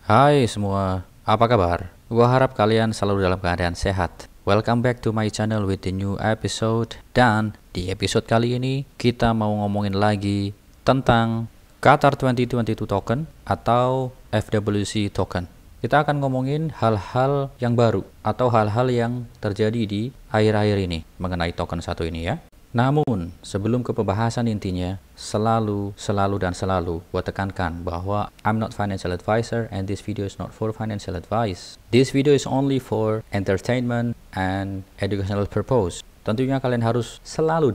Hai semua, apa kabar? Gua harap kalian selalu dalam keadaan sehat. Welcome back to my channel with the new episode. Dan di episode kali ini kita mau ngomongin lagi tentang Qatar 2022 token atau FWC token. Kita akan ngomongin hal-hal yang baru atau hal-hal yang terjadi di akhir-akhir ini mengenai token satu ini ya. Namun, sebelum ke pembahasan intinya, selalu gue tekankan bahwa I'm not financial advisor and this video is not for financial advice. This video is only for entertainment and educational purpose. Tentunya kalian harus selalu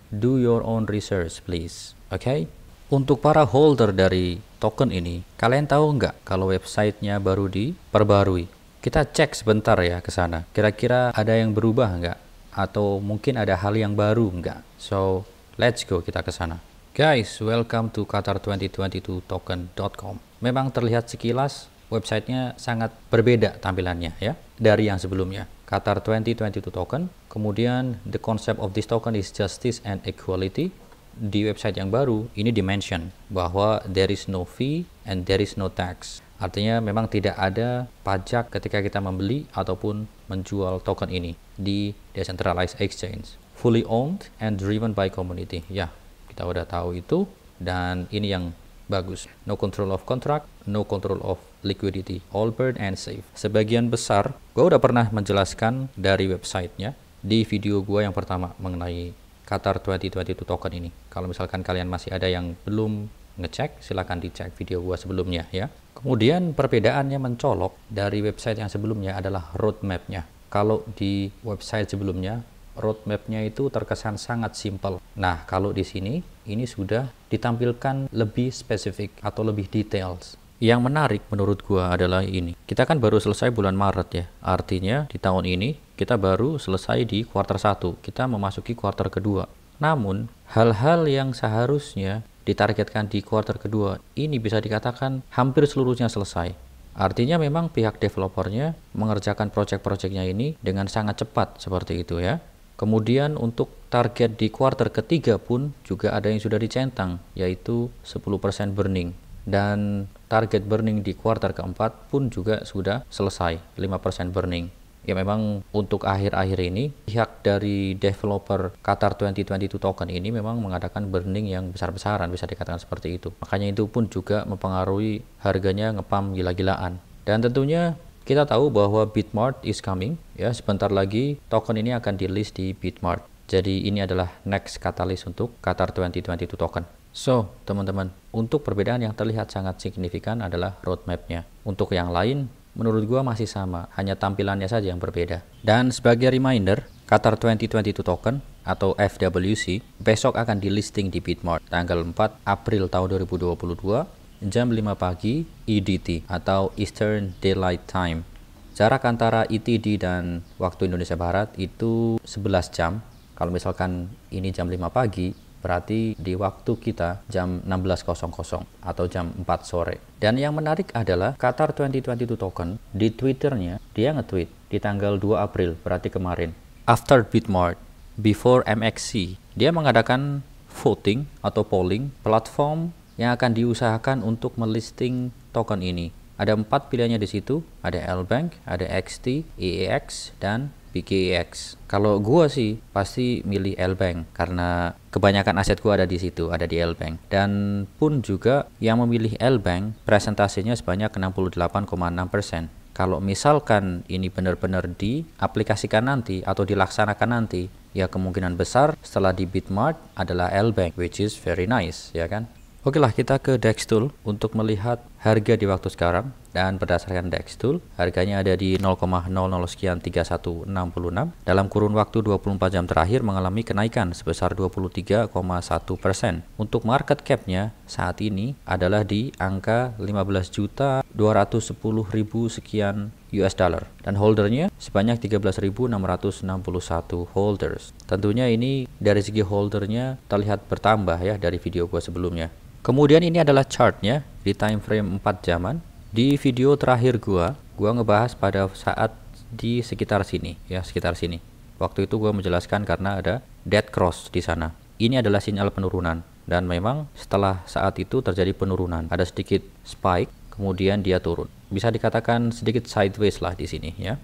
do your own research please, okay? Untuk para holder dari token ini, kalian tahu nggak kalau websitenya baru diperbarui? Kita cek sebentar ya ke sana. Kira-kira ada yang berubah nggak? Atau mungkin ada hal yang baru enggak? So, let's go kita ke sana. Guys, welcome to qatar2022token.com. Memang terlihat sekilas websitenya sangat berbeda tampilannya ya dari yang sebelumnya. Qatar 2022 token, kemudian the concept of this token is justice and equality. Di website yang baru ini dimention bahwa there is no fee and there is no tax. Artinya memang tidak ada pajak ketika kita membeli ataupun menjual token ini di decentralized exchange. Fully owned and driven by community. Ya, kita udah tahu itu dan ini yang bagus. No control of contract, no control of liquidity. All bird and safe. Sebagian besar, gue udah pernah menjelaskan dari websitenya di video gue yang pertama mengenai Qatar 2022 token ini. Kalau misalkan kalian masih ada yang belum ngecek, silahkan dicek video gua sebelumnya ya. Kemudian perbedaannya mencolok dari website yang sebelumnya adalah roadmapnya. Kalau di website sebelumnya roadmapnya itu terkesan sangat simpel. Nah, kalau di sini ini sudah ditampilkan lebih spesifik atau lebih details. Yang menarik menurut gua adalah ini. Kita kan baru selesai bulan Maret ya. Artinya di tahun ini kita baru selesai di kuartal 1. Kita memasuki kuartal kedua. Namun, hal-hal yang seharusnya ditargetkan di kuartal kedua ini bisa dikatakan hampir seluruhnya selesai. Artinya memang pihak developernya mengerjakan proyek-proyeknya ini dengan sangat cepat seperti itu ya. Kemudian untuk target di kuartal ketiga pun juga ada yang sudah dicentang, yaitu 10% burning. Dan target burning di kuartal keempat pun juga sudah selesai, 5% burning. Ya memang untuk akhir-akhir ini pihak dari developer Qatar 2022 token ini memang mengadakan burning yang besar-besaran, bisa dikatakan seperti itu. Makanya itu pun juga mempengaruhi harganya ngepam gila-gilaan. Dan tentunya kita tahu bahwa Bitmart is coming ya, sebentar lagi token ini akan di list di Bitmart. Jadi ini adalah next catalyst untuk Qatar 2022 token. So, teman-teman, untuk perbedaan yang terlihat sangat signifikan adalah roadmapnya. Untuk yang lain menurut gua masih sama, hanya tampilannya saja yang berbeda. Dan sebagai reminder, Qatar 2022 token atau FWC besok akan di listing di Bitmart tanggal 4 April tahun 2022 jam 5 pagi EDT atau Eastern Daylight Time. Jarak antara ETD dan waktu Indonesia Barat itu 11 jam. Kalau misalkan ini jam 5 pagi, berarti di waktu kita jam 16.00 atau jam 4 sore. Dan yang menarik adalah Qatar 2022 token di Twitternya, dia nge-tweet di tanggal 2 April, berarti kemarin. After Bitmart, before MXC, dia mengadakan voting atau polling platform yang akan diusahakan untuk melisting token ini. Ada 4 pilihannya di situ, ada L-Bank, ada XT, EEX, dan BKEX. Kalau gua sih pasti milih L-Bank karena kebanyakan aset gua ada di situ, ada di L-Bank. Dan pun juga yang memilih L-Bank presentasinya sebanyak 68,6%. Kalau misalkan ini benar-benar diaplikasikan nanti atau dilaksanakan nanti, ya kemungkinan besar setelah di Bitmart adalah L-Bank, which is very nice, ya kan? Oke lah, kita ke DEX Tool untuk melihat harga di waktu sekarang. Dan berdasarkan DEX Tool, harganya ada di 0,00 sekian 3166. Dalam kurun waktu 24 jam terakhir mengalami kenaikan sebesar 23,1%. Untuk market cap-nya saat ini adalah di angka 15.210.000 sekian US dollar. Dan holdernya sebanyak 13.661 holders. Tentunya ini dari segi holdernya terlihat bertambah ya dari video gua sebelumnya. Kemudian ini adalah chartnya di time frame 4 jaman. Di video terakhir gua ngebahas pada saat di sekitar sini ya, sekitar sini. Waktu itu gua menjelaskan karena ada dead cross di sana. Ini adalah sinyal penurunan dan memang setelah saat itu terjadi penurunan. Ada sedikit spike, kemudian dia turun. Bisa dikatakan sedikit sideways lah di sini ya.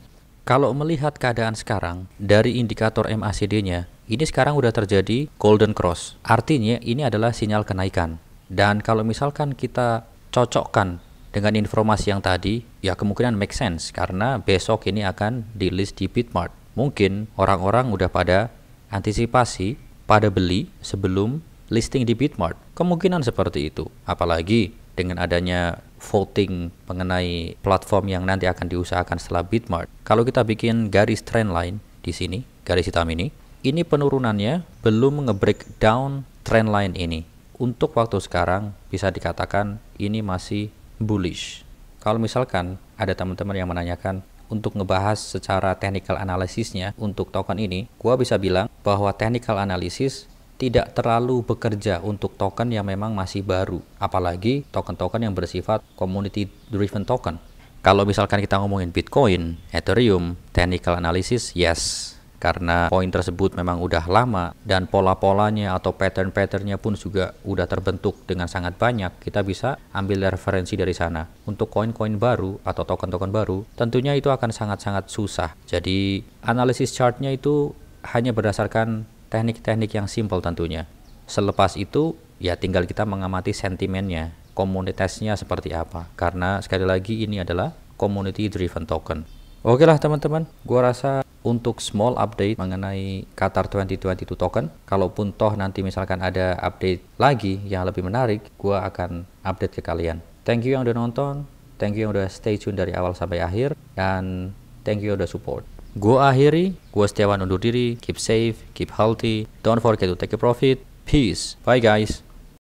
Kalau melihat keadaan sekarang dari indikator MACD-nya, ini sekarang udah terjadi golden cross. Artinya ini adalah sinyal kenaikan. Dan kalau misalkan kita cocokkan dengan informasi yang tadi, ya kemungkinan make sense karena besok ini akan di list di Bitmart. Mungkin orang-orang udah pada antisipasi, pada beli sebelum listing di Bitmart. Kemungkinan seperti itu. Apalagi dengan adanya voting mengenai platform yang nanti akan diusahakan setelah Bitmart. Kalau kita bikin garis trend line di sini, garis hitam ini penurunannya belum nge-breakdown trend line ini. Untuk waktu sekarang bisa dikatakan ini masih bullish. Kalau misalkan ada teman-teman yang menanyakan untuk ngebahas secara technical analysisnya untuk token ini, gua bisa bilang bahwa technical analysis tidak terlalu bekerja untuk token yang memang masih baru, apalagi token-token yang bersifat community driven token. Kalau misalkan kita ngomongin Bitcoin, Ethereum, technical analysis, yes, karena koin tersebut memang udah lama dan pola-polanya atau pattern-patternnya pun juga udah terbentuk dengan sangat banyak, kita bisa ambil referensi dari sana. Untuk koin-koin baru atau token-token baru, tentunya itu akan sangat-sangat susah. Jadi analisis chartnya itu hanya berdasarkan teknik-teknik yang simpel tentunya. Selepas itu, ya tinggal kita mengamati sentimennya, komunitasnya seperti apa. Karena sekali lagi ini adalah community driven token. Oke lah teman-teman, gua rasa untuk small update mengenai Qatar 2022 token, kalaupun toh nanti misalkan ada update lagi yang lebih menarik, gua akan update ke kalian. Thank you yang udah nonton, thank you yang udah stay tune dari awal sampai akhir, dan thank you yang udah support. Gua akhiri, gua Setiawan undur diri, keep safe, keep healthy, don't forget to take a profit, peace, bye guys.